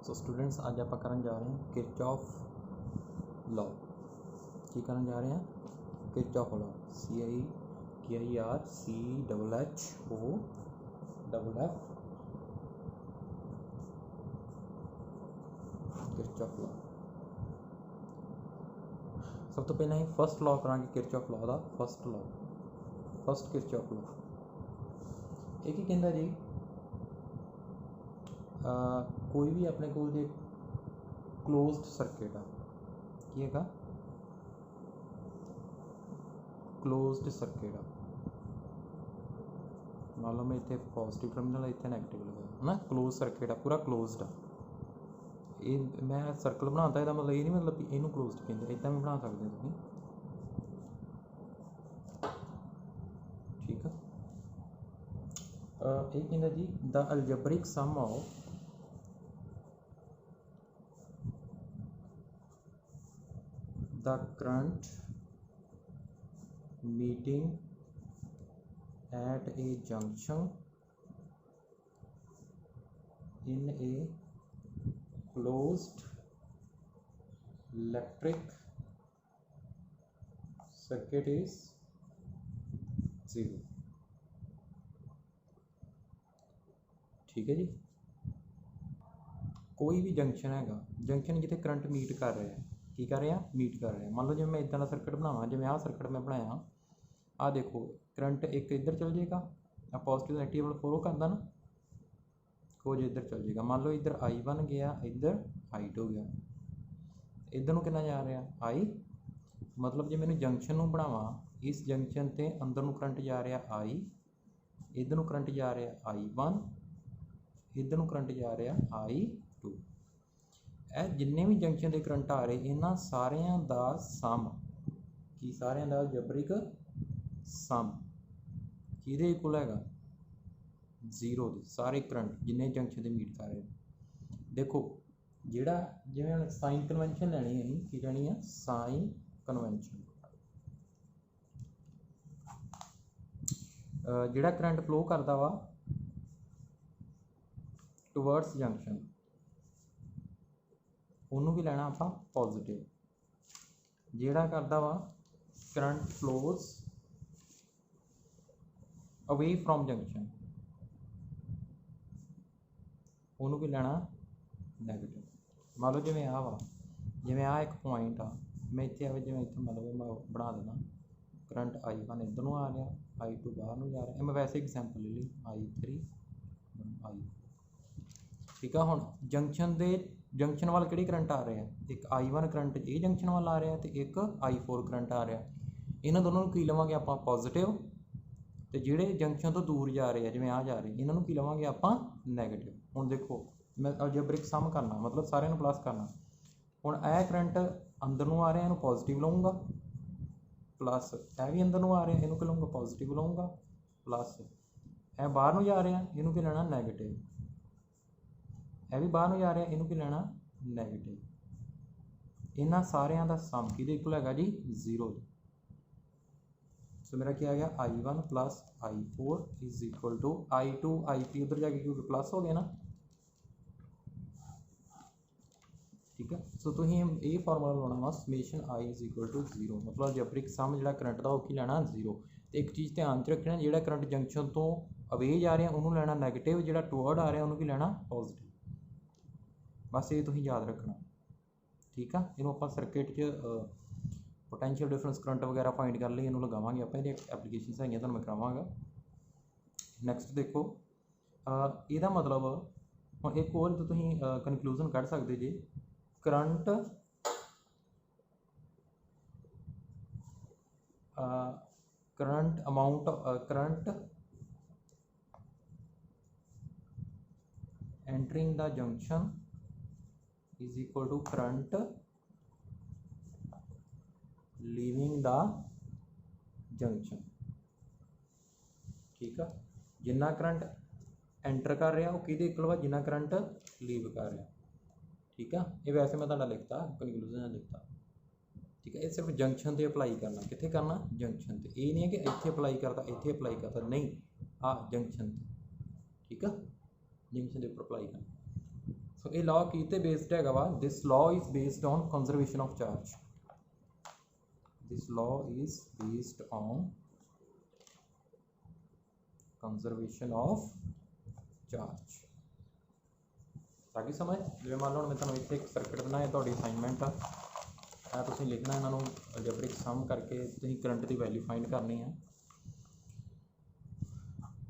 So students आज आप करन जा रहे हैं किरचॉफ लॉ। की करन जा रहे हैं Kirchhoff law. CIRCHOFF Kirchhoff law. सब तो पहले ही फस्ट लॉ करांगे किरचॉफ लॉ का। फस्ट किरचॉफ लॉ एक ही कहता जी कोई भी अपने को जो क्लोज्ड सर्किट आ की है क्लोज्ड सर्किट आ, मान लो मैं इतने पॉजिटिव टर्मिनल इतने नैगेटिव लगाया है ना। क्लोज सर्किट आ, पूरा क्लोज्ड आ। ये मैं सर्कल बनाता है मतलब ये नहीं मतलब इनू क्लोज्ड कहते, इदा भी बना सकते तुम। ठीक है। ये कहता जी the algebraic sum of the current meeting at a junction in a closed electric circuit is 0। ठीक है जी। कोई भी जंक्शन हैगा, जंक्शन जिथे करंट मीट कर रहा है, की कर रहे हैं मीट कर रहे हैं। मान लो जिवें मैं इदा का सर्किट बनावा, जिवें आह सर्किट मैं बनाया, आ देखो करंट एक इधर चल जाएगा, आ पॉजिटिव नैगेटिव फ्लो करता ना, कुछ इधर चल जाएगा। मान लो इधर I1 गया, इधर I2 गया, इधर नूं कितना जा रहा I। मतलब जो मैंने जंक्शन नूं बनावा, इस जंक्शन ते अंदर नूं करंट जा रहा I, इधर नूं करंट जा रहा I1, इधर नूं करंट जा रहा I2। ਇਹ जिन्ने भी जंक्शन के करंट आ रहे इन्हां सारिਆਂ ਦਾ सम की सारिਆਂ ਦਾ ਜਬਰਿਕ सम किहदे इक्वल हैगा 0 ਦੇ। सारे करंट जिन्ने जंक्शन के मीट कर रहे। देखो जिहड़ा जिवें हुण साइन कन्वेंशन लैनी है, की लैनी है साइन कन्वेंशन। जिहड़ा करंट फ्लो करता वा टुवर्ड्स जंक्शन, ਉਹਨੂੰ भी ਲੈਣਾ ਆਪਾਂ पॉजिटिव। ਜਿਹੜਾ करता वा current flows away from junction, ਉਹਨੂੰ भी ਲੈਣਾ नैगेटिव। मान लो जिवें आ वा, जिवें आ एक पॉइंट आ, मैं इत्थे आवे जिवें इत्थे मतलब मैं बना देना करंट I1 इधर नूं आ रहा, I2 बाहर नूं जा रहा। मैं वैसे एग्जाम्पल ले ली I3 I। ठीक है। हुण जंक्शन दे जंक्शन वाल किहड़ी करंट आ रहा है, एक I1 करंट ये जंक्शन वाल आ रहा है, तो एक I4 करंट आ रहा है। इन्हों दोनों की लवांगे आप पॉजिटिव, तो जिहड़े जंक्शन तो दूर जा रहे हैं जिवें आ जा रहे, इन्हों की लवांगे आप नैगेटिव। हुण देखो मैं अलजेब्रिक सम करना मतलब सारे नूं प्लस करना। हुण यह करंट अंदर नूं आ रहा, इन्हूं पॉजिटिव लऊँगा, प्लस यह भी अंदर नूं आ रहा, इन्हूं की लऊँगा पॉजिटिव लऊँगा, प्लस यह बाहर नूं जा रहा, इन्हूं की लेना नैगेटिव। यह भी बाहर नूं जा रहा, इन्हूं की लेना नैगेटिव। इन्हां सारिਆਂ ਦਾ सम किहदे इक्वल हैगा जी 0। सो मेरा क्या आ गया I1 plus I4 is equal to I2 I3 उधर जाके क्योंकि प्लस हो गया ना। ठीक है। सो तुम ये फॉर्मूला लाना वा summation I is equal to 0, मतलब अलजेब्रिक सम जो करंट का वो लेना 0। तो एक चीज़ ध्यान च रखना, जो करंट जंक्शन तो अवे जा रहा उन्होंने लेना नैगेटिव, जो टुवर्ड आ रहा उन्होंने लेना पॉजिटिव। बस ये तुम याद रखना। ठीक है। इनू आप सर्किट पोटेंशियल डिफरेंस करंट वगैरह फाइंड कर लिए, इनू लगावांगे आप एप्लीकेशन है तो मैं करावांगा। नैक्सट देखो यदा मतलब हम एक और तो तुम कनक्लूजन कढ़ सकते जी, current current amount current entering the junction is equal to current leaving the junction। ठीक है। जिन्ना करंट एंटर कर रहा वो किहदे इक्वल वा जिन्ना करंट लीव कर रहा। ठीक है। ये वैसे मैं तुहाडा लिखता कनक्लूजन लिखता। ठीक है। ये सिर्फ जंक्शन से अप्लाई करना, कित्थे करना जंक्शन से। ये नहीं है कि इत्थे अप्लाई करता इत्थे अप्लाई करता, नहीं आ जंक्शन से। ठीक है। जंक्शन के उपर अप्लाई करना। सो ये लॉ की ते बेस्ड है वा, this law is based on conservation of charge, this law is based on conservation of charge. ताकि समझ जिवें मान लो मैं तुहानूं इत्थे एक सर्किट बनाया, तुहाडी असाइनमेंट आ तुसीं लिखना इन्हां नूं अलजेब्रिक सम करके तुसीं करंट की वैल्यू फाइंड करनी है।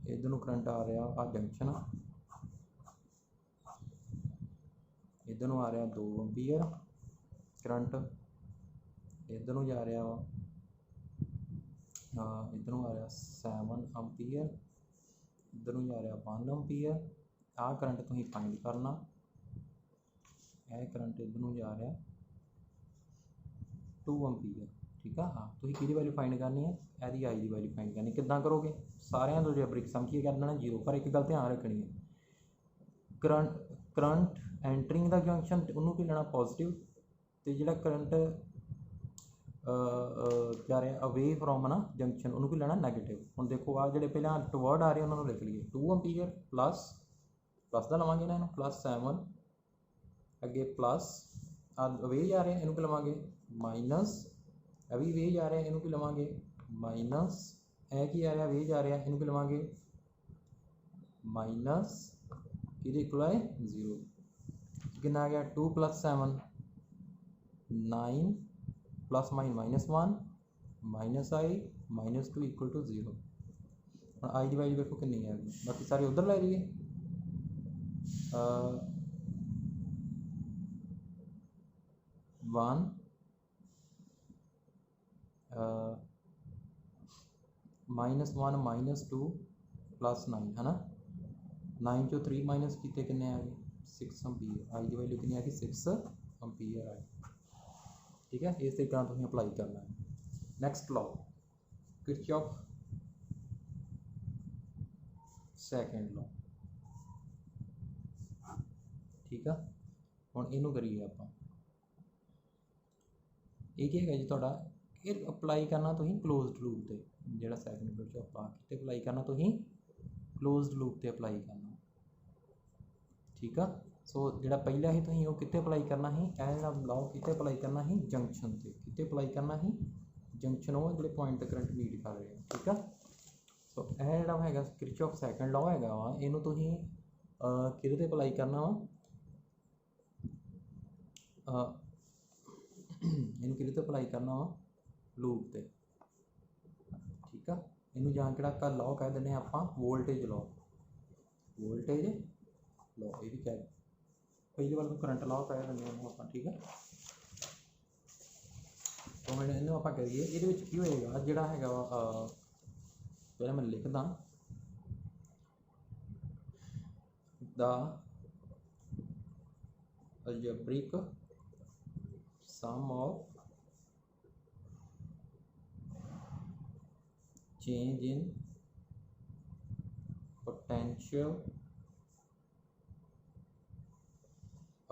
इधर नूं करंट आ रहा आ जंक्शन, इधर नूं आ रहा 2 एंपीयर करंट, इधर नूं जा रहा इधर नूं आ रहा 7 एंपीयर, इधर नूं जा रहा 1 एंपीयर। आ करंट तुसीं फाइंड करना, यह करंट इधर नूं जा रहा 2 एंपीयर। ठीक है, हाँ तुसीं किहदी वैल्यू फाइंड करनी है, यदि आई की वैल्यू फाइंड करनी। किद्दां करोगे, सारिਆਂ ਦਾ अलजेब्रिक सम की कर देना 0, पर एक गल ध्यान रखनी है, करंट एंटरिंग द जंक्शन उन्होंने की लेना पॉजिटिव, तो जो करंट जा रहा अवे फ्रॉम ना जंक्शन उन्होंने की लेना नैगेटिव। हम देखो आ जो पहले टुवर्ड आ रहे हैं उन्होंने लिख लीए 2 एंपीयर प्लस प्लस का लवेंगे ना प्लस 7 अगे प्लस अवे जा रहे हैं इनू की लवेंगे माइनस, अभी वे जा रहे हैं इनू की लवेंगे माइनस, ए की आ रहा वे जा रहा इनू की लवेंगे माइनस, कि इक्वल है 0। कितना आ गया 2 + 7 9 plus -1 minus I -2 equal to 0। हम आई की वैल्यू देखो कितनी है, बाकी सारे उधर लै लीए -1 -2 + 9 है ना, 9 चो 3 माइनस किए किन्ने आ गए 6 एंपीयर, आई की वैल्यू कितनी आ गई 6 एंपीयर आ गई। ठीक है, इस तरीके तुम अप्लाई करना है। Next law Kirchhoff second law. ठीक है, हुण इनू करिए आपां, ये क्या है जी तुहाडा, ये अप्लाई करना तुसीं क्लोज्ड लूप ते, जिहड़ा सैकेंड किरचॉफ आ किते अप्लाई करना तुसीं क्लोज्ड लूप ते अप्लाई करना। ठीक है, सो जिहड़ा पहला ही तुसीं वो किते अप्लाई करना ही, यह जिहड़ा लॉ किते अप्लाई करना ही जंक्शन ते, किते अप्लाई करना ही जंक्शन वो जिहड़े पॉइंट ते करंट मीट कर रहे हैं। ठीक है, सो यह जिहड़ा हैगा किरचॉफ सैकेंड लॉ हैगा वा, इनू तुसीं किहदे ते अप्लाई करना वा, इनू किहदे ते अप्लाई करना वा लूप ते। ठीक है, इनू जां किहड़ा लॉ कह दिंदे आपां वोल्टेज लॉ, वोल्टेज लॉ ये भी कह पहली बार तो करंट लॉ कह दिंदे आप। ठीक है, तो मैं इन्हू आप करिए ये की होएगा जिहड़ा हैगा पहले मैं लिखदा the algebraic sum of change in potential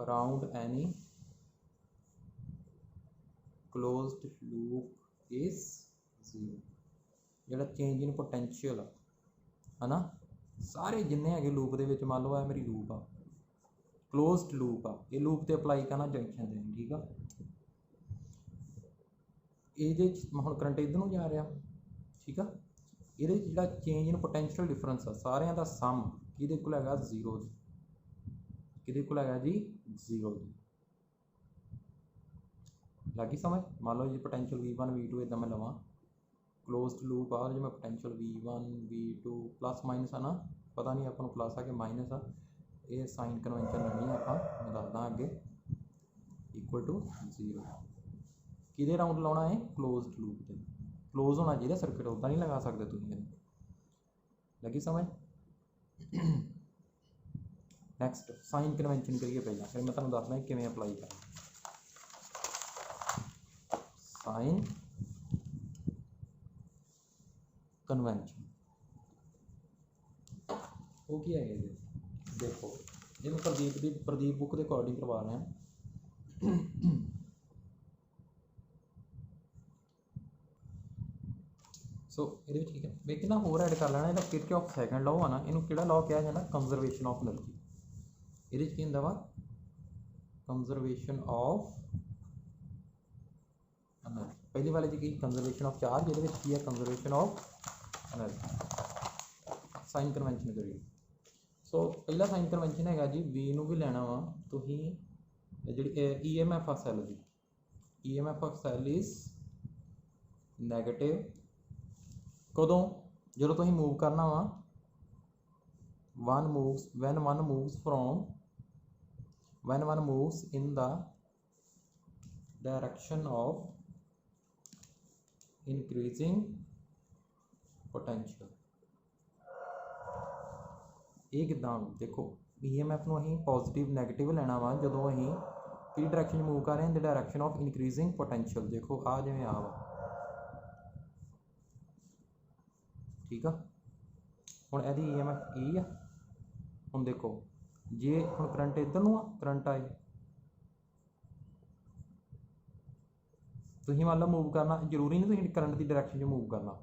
around any closed loop is 0। ਜਿਹੜਾ चेंज इन पोटेंशियल है ना, सारे जिन्ने है लूप के मान लो है मेरी लूप आ क्लोज्ड लूप आ, ये लूप ते अप्लाई करना जंक्शन से। ठीक है, ये हम करंट इधर नूं जा रहा। ठीक है, ये जो चेंज इन पोटेंशियल डिफरेंस आ सारिਆਂ ਦਾ सम किहदे कोल हैगा 0, किहदे कोल हैगा जी 0 की। लगी समझ, मान लो जी पोटेंशियल V1 V2 इदा मैं लवां क्लोज्ड लूप आ, जो मैं potential V1 V2 plus minus है ना, पता नहीं अपन प्लस आ कि माइनस आ, ये साइन कन्वेंशन लैनी है आप, मैं दसदा अगे इक्वल टू 0। किहदे राउंड लाउणा है क्लोज्ड लूप ते, क्लोज होना चाहिए सर्किट, उदा नहीं लगा सकते तुसीं। लगी समझ। नैक्सट साइन कन्वेंशन करिए पहला, फिर मैं तुहानूं दसदा किवें अप्लाई करना साइन कन्वेंशन। वो क्या है ये देखो, ये मैं प्रदीप बुक के अकॉर्डिंग करवा रहा हैं। सो ये ठीक है, मैं कि ना होर ऐड कर लेना, जो किरचॉफ सैकेंड लॉ है ना, इनू किहड़ा लॉ कहा जाता कंजरवेशन ऑफ एनर्जी। ये की हुंदा वा कंजरवेशन ऑफ एनर्जी। पहली वाले जी की कंजरवेशन ऑफ चार्ज, ये की है conservation of energy. Sign convention करिए। सो पहला साइन कन्वेंशन है जी वी नूं भी लैना वा तुसीं जिहड़ी EMF आ सैल दी, EMF of cell is negative कदों जो तुसीं मूव करना वा when one moves in the direction of increasing potential। ये किदां देखो EMF ਨੂੰ ਅਸੀਂ पॉजिटिव नैगेटिव ਲੈਣਾ ਵਾ ਜਦੋਂ ਅਸੀਂ ਕਿਹੜੀ डायरेक्शन मूव कर रहे हैं, the direction of increasing potential. देखो आ जिवें आ वा ठीक आ, हुण ਇਹਦੀ EMF E आ। ਹੁਣ देखो जे ਹੁਣ करंट इधर ਨੂੰ आ, करंट आए तुसीं मान लो मूव करना जरूरी नहीं तुसीं करंट की डायरेक्शन च मूव करना,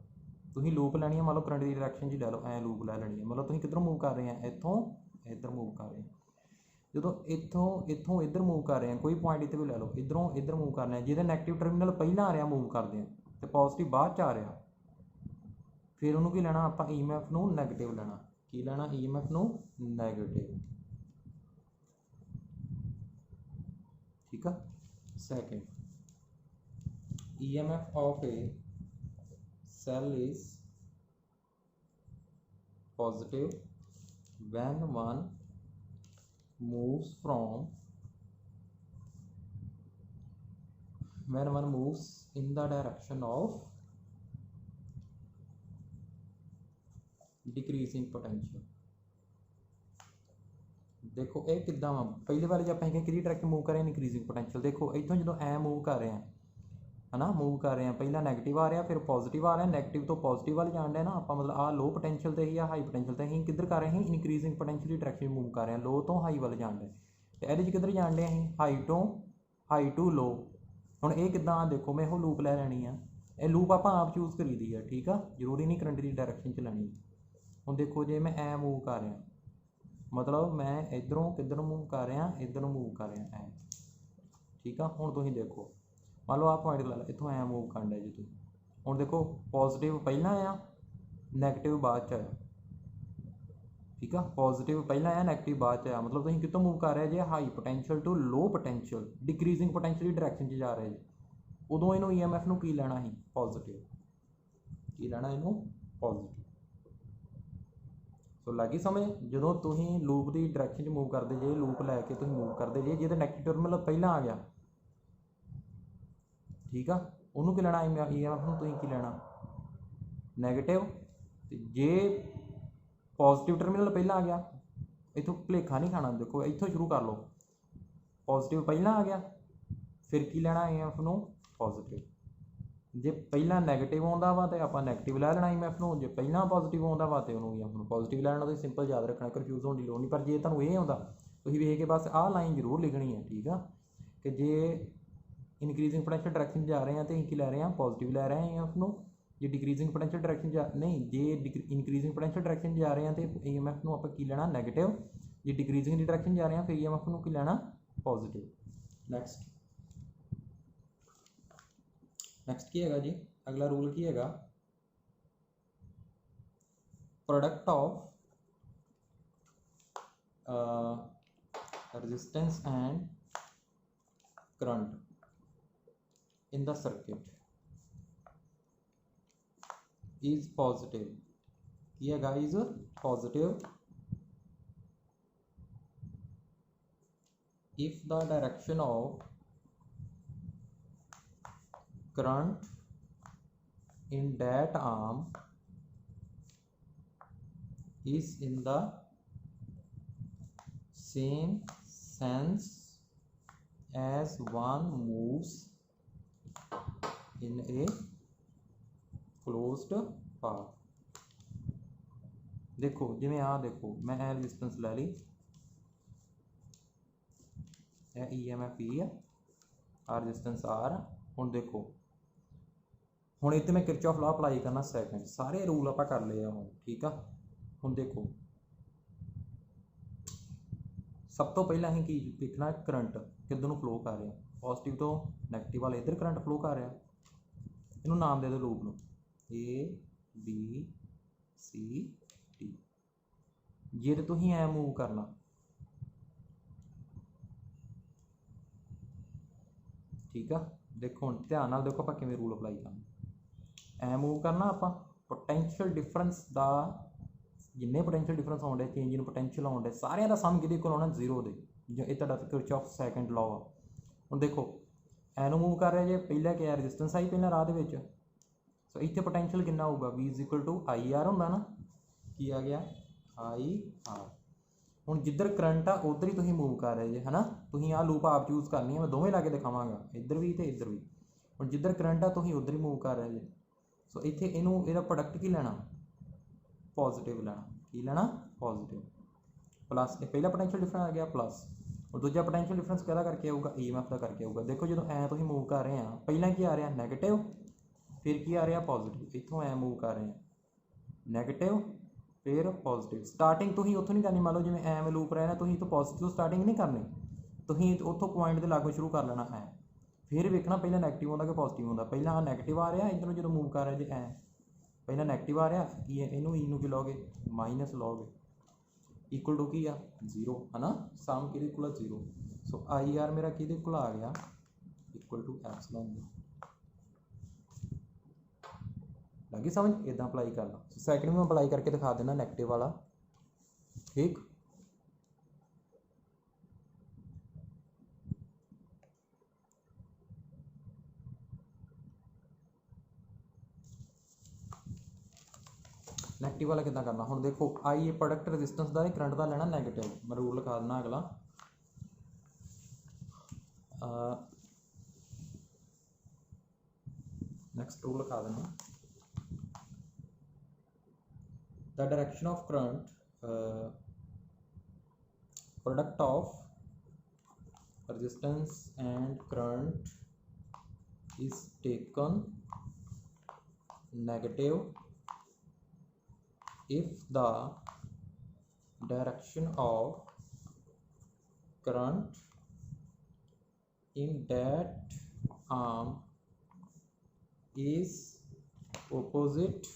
तुसीं लूप लैनी है मान लो करंट की डायरेक्शन च लै लो, ऐ लूप लै लैनी है, मतलब तुसीं किधरों मूव कर रहे हैं इत्थों इधर मूव कर रहे हैं। जो इत्थों इधर मूव कर रहे हैं कोई पॉइंट इत्थे भी लै लो, इधरों इधर मूव करना है, जिहदा नैगेटिव टर्मिनल पहला आ रहा मूव करते हैं तो पॉजिटिव बाद च आ रहा, फिर उन्होंने की लैना आपां EMF नूं नैगेटिव लैना, की लैना EMF नूं नैगेटिव ठीक है। Second EMF of a cell is positive when one moves in the direction of decreasing potential। देखो ये किदा वा पहले वाले जब आप कि डायरेक्शन मूव कर रहे हैं इंक्रीजिंग पोटेंशियल, देखो इतों जो ऐ मूव कर रहे हैं है ना, मूव कर रहे हैं पहला नैगेटिव आ रहा फिर पॉजिटिव आ रहा है, नैगेटिव तो पॉजिटिव वाल जान रहे ना आप, मतलब आ लो पोटेंशियल से ही या हाई पोटेंशियल से ही किधर कर रहे हैं इंक्रीजिंग पोटेंशियल की डायरेक्शन मूव कर रहे हैं, लो तो हाई वाल जान रहे तो ये किधर जान रहे हैं हाई टू लो। हुण ये किदा देखो मैं वो लूप लै लैनी है, ये लूप आप चूज करी दी है ठीक है, जरूरी नहीं करंट की डायरेक्शन च लैनी। हुण देखो जे मैं ऐ मूव कर रहा मतलब मैं इधरों किधर मूव कर रहा इधर मूव कर रहा ऐ ठीक है। हुण तुसीं देखो मान लो आप पॉइंट ला लो इत्थों ऐ मूव करना जी तुसीं, हुण देखो पॉजिटिव पहला आया नैगेटिव बाद च आया ठीक है, पॉजिटिव पहला आया नैगेटिव बाद च आया, मतलब तुसीं कितों मूव कर रहे जे high potential to low potential decreasing potential की डायरेक्शन च जा रहे जी, उदों इनू EMF नूं की लैना ही पॉजिटिव, की लैना इनू पॉजिटिव। सो लगी समझ जो तुसीं लूप की डायरेक्शन च मूव करते जे लूप लैके तुसीं मूव करते जे जिहदा नैगेटिव टर्मिनल पहला आ गया ठीक है, उन्होंने की लेना EMF नूं तुसीं की लेना नैगेटिव, जे पॉजिटिव टर्मिनल पहला आ गया इतों भुलेखा नहीं खाना, देखो इतों शुरू कर लो पॉजिटिव पहला आ गया फिर की लेना EMF नूं पॉजिटिव, जे पहला नैगेटिव आता वा तो आप नैगेटिव लै लेना EMF नूं, जे पहला पॉजिटिव आता वा तो उन्होंने EMF नूं पॉजिटिव लै लेना। तो सिंपल याद रखना कन्फ्यूज होने की लोड़ नहीं, पर जे तुहानूं ये आउंदा तुसीं वेख के बस आह लाइन जरूर लिखनी है ठीक है कि जे इंक्रीजिंग पोटेंशियल डायरेक्शन जा रहे हैं तो की लै रहे हैं पॉजिटिव लै रहे हैं EMF नूं, जे डिक्रीजिंग पोटेंशियल डायरेक्शन जा नहीं जे इंक्रीजिंग पोटेंशियल डायरेक्शन जा रहे हैं तो EMF नूं आपां की लेना नैगेटिव, जे डिक्रीजिंग की डायरेक्शन जा रहे हैं फिर EMF नूं की लेना पॉजिटिव। नेक्स्ट की है जी अगला रूल की है product of resistance and current in the circuit is positive, किया is positive if the direction of current in that arm is in the same sense as one moves in a closed path। देखो जिमें आ देखो मैं ए resistance लै ली, EMF E है, आ resistance R। हुण देखो हुण इत्थे मैं किरचॉफ लॉ अप्लाई करना सेकंड, सारे रूल आप कर लिए हुण ठीक है। हुण देखो सब तो पहला असीं की देखना करंट किधर ਨੂੰ फ्लो कर रहा, पॉजिटिव तो नैगेटिव वाले इधर करंट फ्लो कर रहा। ਇਹਨੂੰ नाम दे दो लूप ਨੂੰ A B C D। ਜੇ ਤੇ ਤੁਸੀਂ ਐ मूव करना, ठीक है, देखो हुण ध्यान नाल देखो आपां किवें रूल अप्लाई करना। ऐ मूव करना आपां पोटैंशियल डिफरेंस दा, जिन्ने पोटैंशियल डिफरेंस आउंदे, चेंज इन पोटैंशियल आउंदे, सारिਆਂ ਦਾ सम किहदे कोल आउणा, जीरो दे। जो ਇਹ ਤੁਹਾਡਾ किरचॉफ सैकेंड लॉ आ। ਹੁਣ देखो ਐਨੂੰ मूव कर रहा जे, पहला क्या रजिस्टेंस आई पहला राह दे विच, सो इत्थे पोटैंशियल कितना होगा, V is equal to I R होंदा ना, की आ गया आई आर। ਹੁਣ जिधर करंट आ उधर ही तुसीं मूव कर रहे जे, है ना। तुसीं आ लूप आप चूज करनी है, मैं दोवें ला के दिखावांगा, इधर भी तो इधर भी। ਹੁਣ जिधर करंट आ तुसीं उधर ही मूव कर रहे जे। सो इत्थे इहनूं इहदा प्रोडक्ट की लेना, पॉजिटिव लेना। की लेना, पॉजिटिव। प्लस ये पहला पोटैंशियल डिफरेंस आ गया प्लस, और दूजा पोटैंशियल डिफरेंस कहदा करके आऊगा, EMF का करके आऊगा। देखो जो ऐ तुसीं मूव कर रहे हैं, पहला की आ रहा नैगेटिव, फिर की आ रहा पॉजिटिव। इत्थों ऐ मूव कर रहे हैं नैगेटिव फिर पॉजिटिव। स्टार्टिंग तुसीं उत्थों नहीं करनी, मान लो जिवें एवें लूप रहे ना, तुसीं तो पॉजिटिव स्टार्टिंग नहीं करनी, तुसीं उत्थों पॉइंट के लागों शुरू कर लेना है। फिर वेखना पहला नैगेटिव होंदा कि पॉजिटिव होंदा। पहला हाँ नैगेटिव आ रहा, इधरों जो मूव कर रहे जे ऐ, पहला नैगेटिव आ रहा, इनू ई नू की लोगे, माइनस लोगे, इक्वल टू की आ जीरो, है ना। सम किहदे कोल आ, जीरो। सो आई आर मेरा किहदे कोल आ गया, इक्वल टू एप्सिलॉन। लगी समझ, इदां अप्लाई करना। सैकेंड में अप्लाई करके दिखा देना नैगेटिव वाला, ठीक। नैगेटिव वाला कितना करना, हुण देखो आई ए प्रोडक्ट रजिस्टेंस का करंट का लेना नैगेटिव। मैं रूल लिखा देना अगला, नैक्सट रूल लिखा देना, the direction of current product of resistance and current is taken negative if the direction of current in that arm is opposite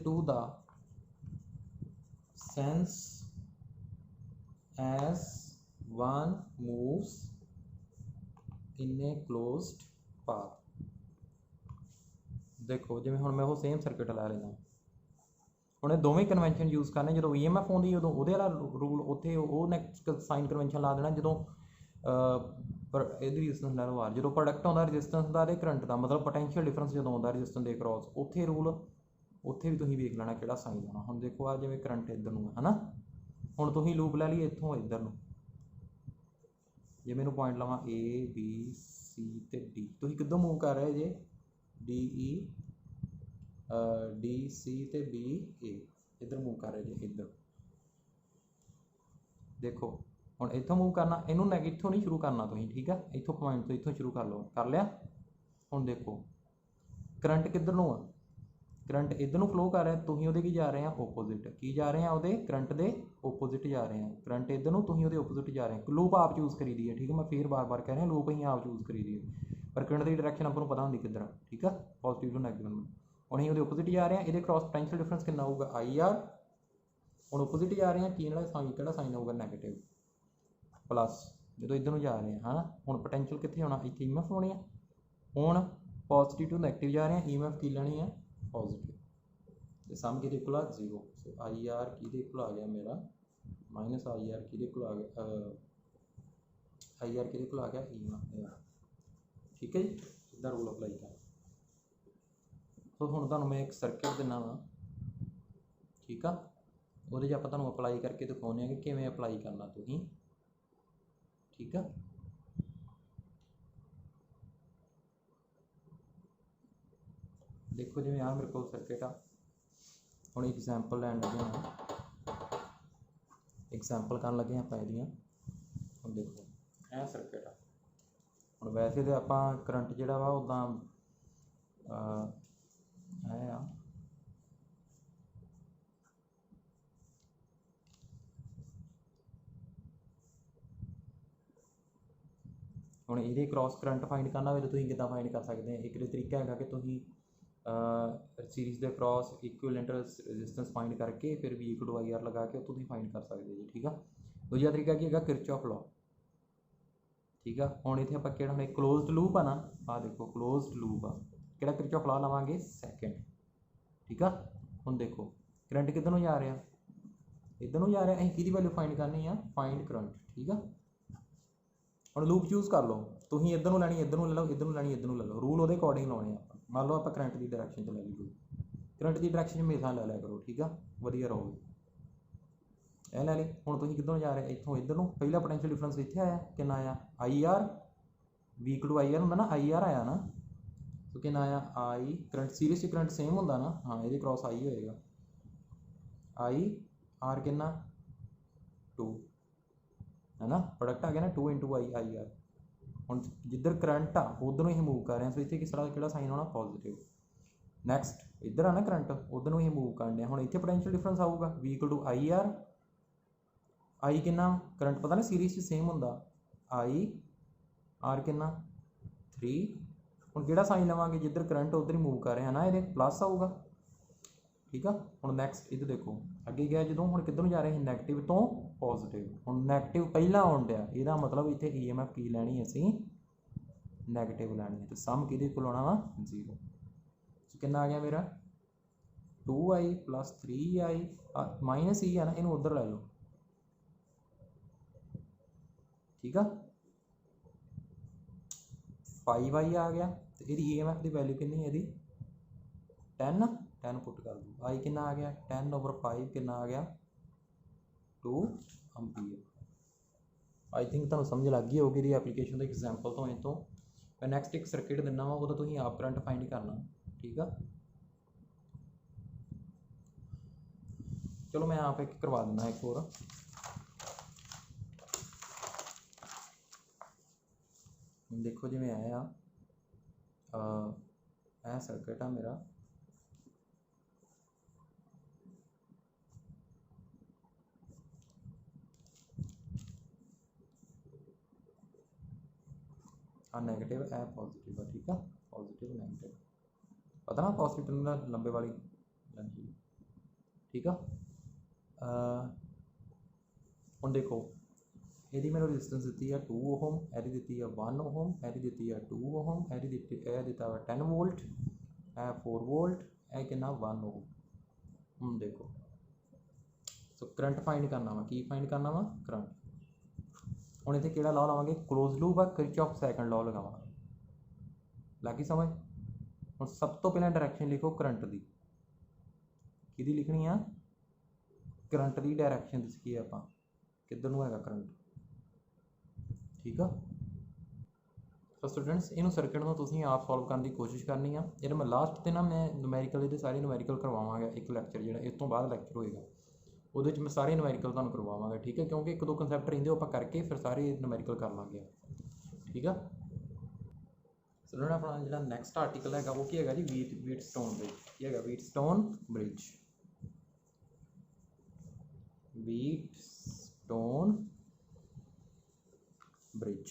to the sense as one moves in a closed path। देखो जिवें हुण मैं वो same circuit ला लेना, हुण ये दोवें convention use करने, जो EMF आउंदी उदों उहदे वाला रूल उत्थे वो नैक्सट साइन कन्वेंशन ला देना, जो पर इहदी रजिस्टेंस लै लो आर, जो प्रोडक्ट आउंदा रजिस्टेंस दा ते करंट दा, मतलब पोटैंशियल डिफरेंस जो आउंदा रजिस्टेंस दे क्रॉस, उत्थे रूल उत्थे भी तुसीं वेख लेना किहड़ा साइन लाना। हुण देखो आ जिवें करंट इधर नूं है ना, हुण तुसीं लूप लै लईए इत्थों इधर नूं, जे मैनू पॉइंट लवां A B C ते D, तुसीं किद्धरों मूव कर रहे जे, D E D C ते B A, इधर मूव कर रहे जे, इधर देखो। हुण इत्थों मूव करना, इनू इत्थों नहीं शुरू करना तुसीं, ठीक है, इत्थों पॉइंट तो इत्थों शुरू कर लो, कर लिया। हुण देखो करंट किधर नूं आ, करंट इधर नूं फ्लो कर रहा, तुसीं उहदे की जा रहे हैं ओपोजिट, की जा रहे हैं उहदे करंट दे ओपोजिट जा रहे हैं। करंट इधर नूं, तुसीं उहदे ओपोजिट जा रहे हैं। लूप आप चूज़ करी दी है, ठीक है, मैं फिर बार बार कह रहा लूप असीं आप चूज़ करी दी है, पर करंट की डायरेक्शन आपको पता होंदी किधर, ठीक है, पॉजिटिव टू नैगेटिव। हुण असीं उहदे ओपोजिट जा रहे हैं, इहदे क्रॉस पोटैंशियल डिफरेंस कितना होगा, आई आर। हुण ओपोजिट जा रहे हैं, की नाल साइन किहड़ा साइन होगा, नैगेटिव प्लस, जो इधर नूं जा रहे हैं, है ना। हुण पोटैंशियल कित्थे होना, इत्थे EMF होनी है। हुण पॉजिटिव टू नैगेटिव जा रहे हैं, EMF की लेनी है, पॉजिटिव। तो सम किहदे कोल आ, जीरो। सो आई आर किहदे कोल आ गया मेरा, माइनस आई आर किहदे कोल आ गया, आई आर किहदे कोल आ गया, EMF, ठीक है जी। सीधा रूल अप्लाई कर। तो हुण तुहानूं मैं एक सर्किट दिना वा, ठीक आ, ਉਹਦੇ 'ਚ ਆਪਾਂ ਤੁਹਾਨੂੰ अप्लाई करके दिखाने हैं कि किवें अप्लाई करना तुसीं, ठीक है। देखो जिवें आ मेरे को सर्किट आ, हुण एग्जाम्पल लैन लगे हैं, एग्जाम्पल कर लगे आप इहदियां। हुण देखो यह सर्किट आ, हुण वैसे तो आपां करंट जिहड़ा वा उदां है आ, ਹੁਣ ਇਹਦੇ क्रॉस करंट फाइंड करना होवे तो तुसीं किद्दां फाइंड कर सकते हैं। एक तरीका है कि तुसीं सीरीज़ के क्रॉस इक्विवेलेंट रेजिस्टेंस फाइंड करके फिर V = IR लगा के तुसीं फाइंड कर सकते जी। ठीक है। दूजा तरीका की है किरचॉफ लॉ। ठीक है। हुण इत्थे आपां किहड़ा हुण क्लोज्ड लूप आ ना, आ देखो क्लोज्ड लूप आ, किहड़ा किरचॉफ लॉ लवांगे सैकेंड। ठीक है। हुण देखो करंट किधर नूं जा रहा, इधर नूं जा रहा, असीं किहदी वैल्यू फाइंड करनी आ, फाइंड करंट। ठीक है। ਹੁਣ लूप चूज़ कर लो, तुसीं इधर नूं लैनी इधर नूं ले लो, इधर नूं लैनी इधर नूं ले लो, रूल उहदे अकॉर्डिंग लाने आप। मान लो आप करंट की डायरैक्शन च लै ली, करंट की डायरैक्शन हमेशा लै लिया करो। ठीक है। वधिया रहोगे। ਇਹ ਲੈ ਲਈ। ਹੁਣ ਤੁਸੀਂ ਕਿੱਧਰੋਂ ਜਾ ਰਹੇ, ਇੱਥੋਂ ਇੱਧਰ ਨੂੰ। ਪਹਿਲਾ पोटेंशियल डिफरेंस ਇੱਥੇ ਆਇਆ, ਕਿੰਨਾ ਆਇਆ IR, V = IR ਹੁੰਦਾ ਨਾ, IR ਆਇਆ ਨਾ, तो कितना आया I। करंट सीरीज से करंट सेम होंदा ना, हाँ ये क्रॉस I होएगा, I R कितना 2 है ना, प्रोडक्ट आ गया ना 2 × IR। हम जिधर करंट आ उधरों ही मूव कर रहे हैं, तो इतने किस तरह किहड़ा साइन होना, पॉजिटिव। नैक्सट इधर आ ना करंट, उधरों ही मूव करने। हम इतने पोटेंशियल डिफरेंस आऊगा V = IR, I कितना, करंट पता ना सीरीज से सेम होंदा, I R कितना 3। हम किहड़ा साइन लवांगे, जिधर करंट उधर ही मूव कर रहे हैं ना, ये प्लस आऊगा। ठीक है। हम नैक्सट इधर देखो अगे गया जो, हम किधर जा रहे हैं, नैगेटिव तो पॉजिटिव। हम नैगेटिव पहला आउन दिया, यदा मतलब इतने EMF की लैनी, असी नैगेटिव लैनी है, तो सम कि आना वा 0। कितना आ गया मेरा 2I + 3I -E है ना, इनू उधर लै लो। ठीक है। 5I आ गया, तो ये EMF की वैल्यू कितनी है, 10 पुट कर दो। I कितना आ गया 10/5 कितना आ गया 2 एम्पीयर। आई थिंक तुहानूं समझ लग गई होगी एप्लीकेशन का एग्जाम्पल तो। इतों मैं नैक्सट एक सर्किट दिना वा, वो तुसीं आप करंट फाइंड करना। ठीक है। चलो मैं आप एक करवा दिना एक और। देखो जिवें आया सर्किट आ मेरा, नैगेटिव है पॉजिटिव है। ठीक है। पॉजिटिव नैगेटिव पता ना, पॉजिटिव लंबे वाली। ठीक है। हम देखो यदि मैंने रेजिस्टेंस दी है 2 ओम, यदि दी है 1 ओम, यदि दी है 2 ओम, यदि दिता है 10 वोल्ट, 4 वोल्ट, यह कितना 1 ओम। हम देखो सो करंट फाइंड करना वा, की फाइंड करना वा, करंट। हम इतने किहड़ा लॉ लवांगे, क्लोज लूप आ, किरचॉफ सेकंड लॉ लगावांगे। लगी समझ। हम सब तो पहले डायरैक्शन लिखो करंट की, किहदी लिखनी आ, करंट की डायरैक्शन दसी आप किधर नूं हैगा करंट। ठीक है। तो स्टूडेंट्स इनू सर्किट में तुसीं आप सॉल्व करने की कोशिश करनी है। ये मैं लास्ट ते ना मैं न्यूमैरिकल ये सारे न्यूमैरिकल करवावांगा, एक लैक्चर जो इस तो बाद लैक्चर होएगा, वो मैं सारे न्यूमैरिकल तुहानूं करवावांगा। ठीक है। क्योंकि एक दो कंसैप्ट रहिंदे आपां करके फिर सारे न्यूमैरिकल कर लांगे। ठीक है। स्टूडेंट अपना जो नैक्सट आर्टिकल है वो की है जी, व्हीटस्टोन ब्रिज। की है व्हीटस्टोन ब्रिज, व्हीटस्टोन ब्रिज।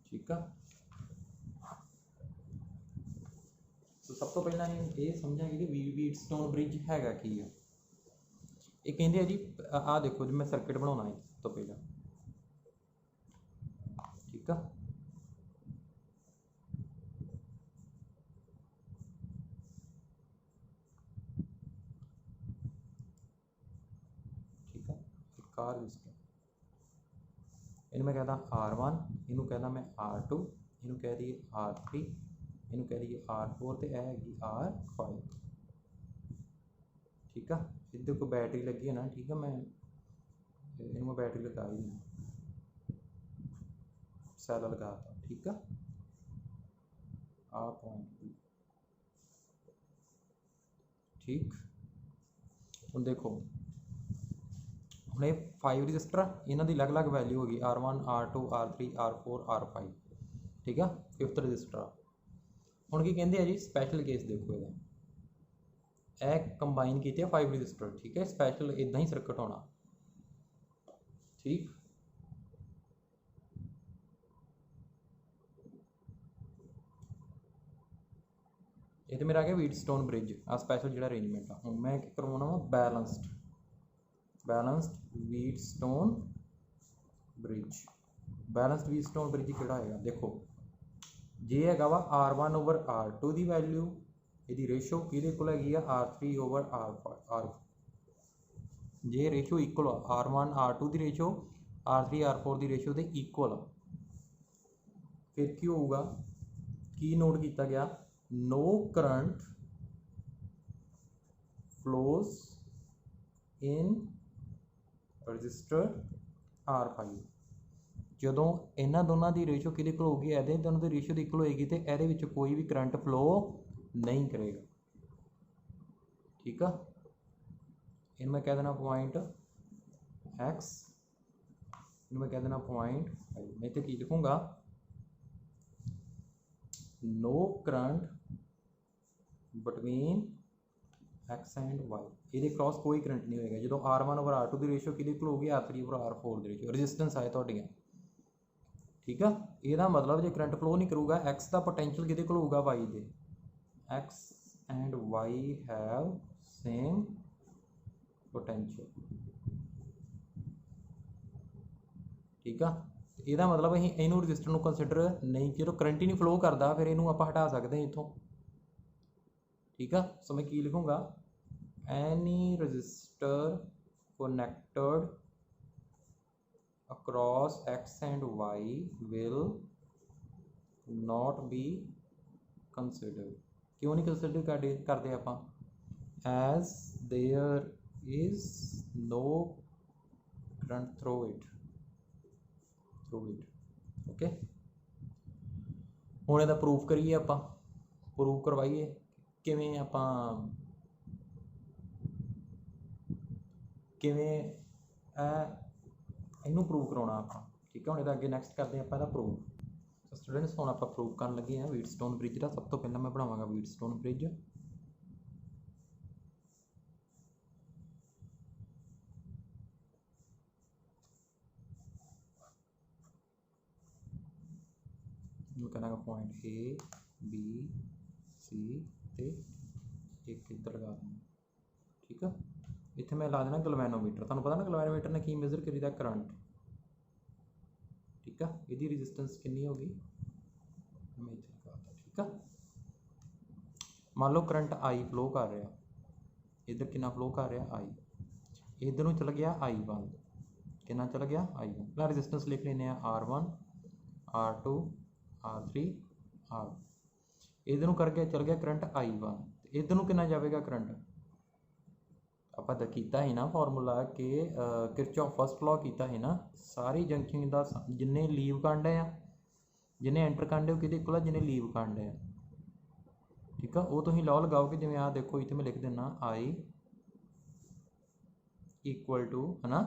ठीक है। तो सब तो पहला ये समझांगे कि व्हीटस्टोन ब्रिज हैगा की है। ये कहते हैं जी आ देखो जी मैं सर्किट बनाना है सब तो पहला। ठीक है। ठीक है। एक कार रजिस्टर, इन्हें मैं कहता R1, इनू कहता मैं R2, इनू कह दिए R3, इनू कह दिए R4, तो यह हैगी R5। ठीक है। इधर कोई बैटरी लगी है ना, ठीक है, मैं इनू मैं बैटरी लगा ही देना, सैल लगा था। ठीक है। आप ठीक। हम देखो हम ये 5 रजिस्टर, इन्हों की अलग अलग वैल्यू होगी R1 R2 R3 R4 R5। ठीक है। 5th रजिस्टर हम की कहते हैं जी, स्पैशल केस देखो ये कंबाइन किए 5 रजिस्टर। ठीक है। स्पैशल इदा ही सर्किट होना। ठीक। ये तो मेरा आ गया व्हीटस्टोन ब्रिज आ स्पैशल जो अरेंजमेंट आ। हुण मैं करवाना वा balanced Wheatstone bridge. Balanced Wheatstone bridge किहड़ा होएगा देखो, जे हैगा वा R1/R2 की वैल्यू, ये रेशो किहदे कोल हैगी आ R3/R4। जे रेशो इक्वल आ R1/R2 की रेशो R3/R4 की रेशो के इक्वल आ, फिर की होगा, की नोट किया गया, no current flows in resistor R5। ਜਦੋਂ ਇਹਨਾਂ ਦੋਨਾਂ ਦੀ ਰੇਸ਼ੋ ਕਿਹਦੇ ਇਕੁਅਲ ਹੋਊਗੀ, ਇਹਦੇ ਦੋਨਾਂ ਦੀ ਰੇਸ਼ੋ ਦੀ ਇਕੁਅਲ ਹੋਏਗੀ ਤੇ ਇਹਦੇ ਵਿੱਚ ਕੋਈ ਵੀ ਕਰੰਟ ਫਲੋ ਨਹੀਂ ਕਰੇਗਾ। ਠੀਕ ਆ, ਇਹਨੂੰ ਮੈਂ ਕਹਿ ਦੇਣਾ ਪੁਆਇੰਟ x, ਇਹਨੂੰ ਮੈਂ ਕਹਿ ਦੇਣਾ ਪੁਆਇੰਟ 5। ਮੈਂ ਇੱਥੇ ਕੀ ਲਿਖੂੰਗਾ, no current between x and y। ये क्रॉस कोई करंट नहीं होएगा जो R1/R2 की रेशो कि होगी R3/R4 की रेशो रजिस्टेंस आए थोड़ियाँ। ठीक है, यदा मतलब जो करंट फ्लो नहीं करूँगा, x का पोटेंशियल कि होगा y they, x and y have same potential. ठीक है, यदा मतलब अं इनू रजिस्टर को कंसिडर नहीं, जो करंट ही नहीं फ्लो करता फिर इनू आप हटा सकते हैं इतों। ठीक है, सो मैं की लिखूँगा, any resistor connected across x and y will not be considered. क्यों नहीं कंसिडर करते आप, as there is no current through it. Okay, हुण इहदा प्रूफ करिए, आप प्रूफ करवाइए किवें, आप किवें इनू प्रूफ करवाना आप। ठीक है, हुण इहदा अगे नैक्सट करते हैं आप इहदा प्रूफ। सो स्टूडेंट्स हुण आप प्रूफ करन लगे हैं व्हीटस्टोन ब्रिज का। सब तो पहला मैं बनावांगा व्हीटस्टोन ब्रिज। कहना पॉइंट A B C ते एक इधर लगा देना। ठीक है, इत्थे मैं ला देना गलवैनोमीटर। तुहानूं पता ना गलवैनोमीटर ने की मेजर करीदा, करंट। ठीक है, इसकी रजिस्टेंस कितनी होगी, मैं इत्थे लगाता। ठीक है, मान लो करंट I फ्लो कर रहा, इधर कितना फ्लो कर रहा I, इधर नूं चल गया I1, कितना चल गया I1। पहला रजिस्टेंस लिख लेने R1 R2 R3 R। इधर कर गया चल गया करंट I1, इधर कितना जाएगा करंट, ਆਪਾਂ ਤਾਂ ਕੀਤਾ ही ना फॉर्मूला कि किरचॉफ फर्स्ट लॉ किया ही ना, सारी जंक्शन का जिन्ने लीव कांडे आ, जिन्हें एंटर कांडे कि जिन्हें लीव कांडे आ। ठीक है, वो तुम लॉ लगाओ कि जिमें आ देखो इतने मैं लिख देना I इक्वल टू है ना,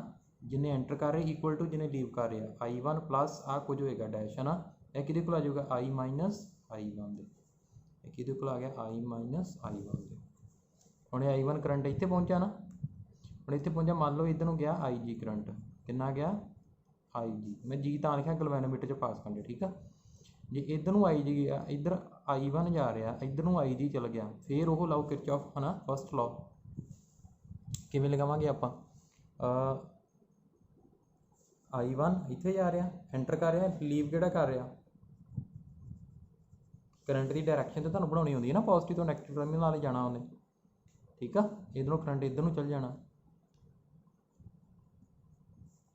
जिन्हें एंटर कर रहे इक्वल टू जिन्हें लीव कर रहे I1 प्लस आ कुछ होएगा डैश है ना, यह कि आ जाएगा I माइनस I1 दे, कि आ गया I माइनस I1 दे। हुण I1 करंट इत्थे पहुंचा ना, हुण इत्थे पहुंचा, मान लो इधर गया IG करंट, कितना गया IG, मैं जी तां लिखा गलवैनोमीटर च पास कर लिया। ठीक है, जे इधर IG गया, इधर I1 जा रहा, इधर IG चल गया, फिर वो लाओ किरचॉफ है ना फर्स्ट लॉ। किवें लगावांगे आप, I1 इत्थे जा रहा, एंटर कर रहा, लीव किहड़ा कर रहा, करंट की डायरैक्शन तो तुहानूं बनाउणी आउंदी है ना, पॉजिटिव तो नैगेटिव टर्मिनल नाल जाना उन्हें। ठीक है, इधरों करंट इधर चल जाना।